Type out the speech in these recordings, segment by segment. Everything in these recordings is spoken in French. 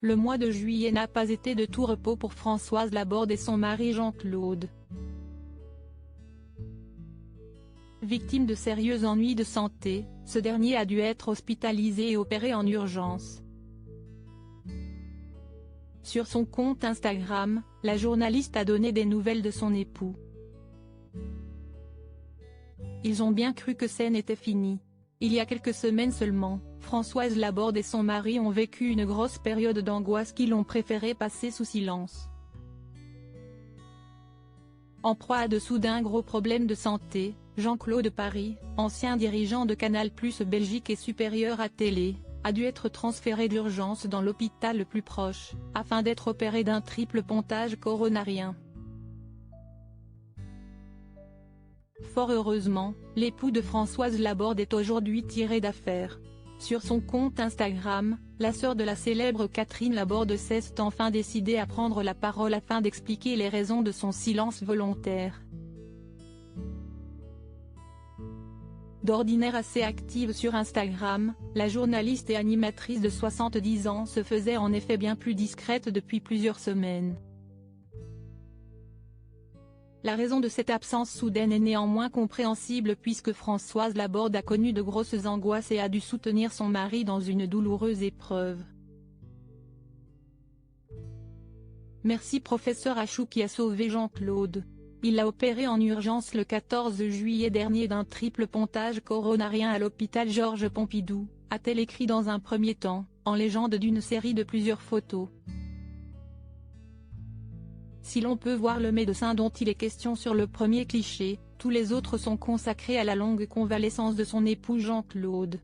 Le mois de juillet n'a pas été de tout repos pour Françoise Laborde et son mari Jean-Claude. Victime de sérieux ennuis de santé, ce dernier a dû être hospitalisé et opéré en urgence. Sur son compte Instagram, la journaliste a donné des nouvelles de son époux. Ils ont bien cru que ça n'était fini. Il y a quelques semaines seulement, Françoise Laborde et son mari ont vécu une grosse période d'angoisse qu'ils ont préféré passer sous silence. En proie à de soudains gros problèmes de santé, Jean-Claude Paris, ancien dirigeant de Canal+ Belgique et supérieur à Télé, a dû être transféré d'urgence dans l'hôpital le plus proche, afin d'être opéré d'un triple pontage coronarien. Fort heureusement, l'époux de Françoise Laborde est aujourd'hui tiré d'affaire. Sur son compte Instagram, la sœur de la célèbre Catherine Laborde s'est enfin décidée à prendre la parole afin d'expliquer les raisons de son silence volontaire. D'ordinaire assez active sur Instagram, la journaliste et animatrice de 70 ans se faisait en effet bien plus discrète depuis plusieurs semaines. La raison de cette absence soudaine est néanmoins compréhensible puisque Françoise Laborde a connu de grosses angoisses et a dû soutenir son mari dans une douloureuse épreuve. Merci professeur Achou qui a sauvé Jean-Claude. Il l'a opéré en urgence le 14 juillet dernier d'un triple pontage coronarien à l'hôpital Georges Pompidou, a-t-elle écrit dans un premier temps, en légende d'une série de plusieurs photos. Si l'on peut voir le médecin dont il est question sur le premier cliché, tous les autres sont consacrés à la longue convalescence de son époux Jean-Claude.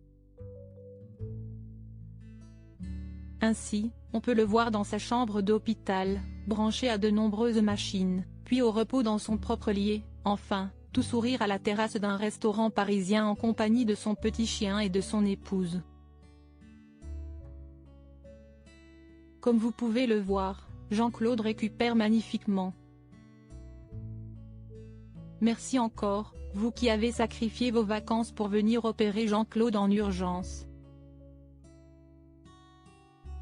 Ainsi, on peut le voir dans sa chambre d'hôpital, branché à de nombreuses machines, puis au repos dans son propre lit, enfin, tout sourire à la terrasse d'un restaurant parisien en compagnie de son petit chien et de son épouse. Comme vous pouvez le voir, Jean-Claude récupère magnifiquement. Merci encore, vous qui avez sacrifié vos vacances pour venir opérer Jean-Claude en urgence.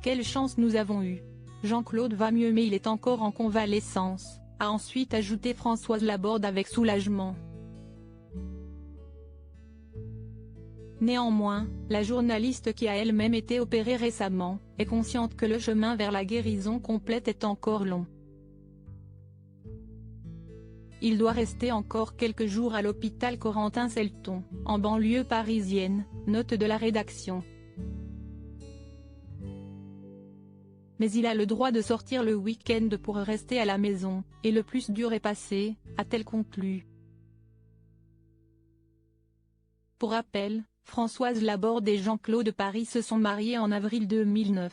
Quelle chance nous avons eue. Jean-Claude va mieux mais il est encore en convalescence, a ensuite ajouté Françoise Laborde avec soulagement. Néanmoins, la journaliste qui a elle-même été opérée récemment, est consciente que le chemin vers la guérison complète est encore long. Il doit rester encore quelques jours à l'hôpital Corentin-Selton, en banlieue parisienne, note de la rédaction. Mais il a le droit de sortir le week-end pour rester à la maison, et le plus dur est passé, a-t-elle conclu. Pour rappel, Françoise Laborde et Jean-Claude Paris se sont mariés en avril 2009.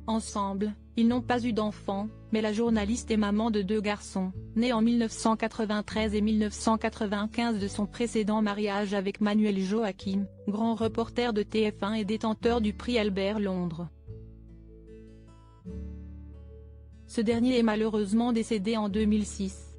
Ensemble, ils n'ont pas eu d'enfants, mais la journaliste est maman de 2 garçons, nés en 1993 et 1995 de son précédent mariage avec Manuel Joachim, grand reporter de TF1 et détenteur du prix Albert Londres. Ce dernier est malheureusement décédé en 2006.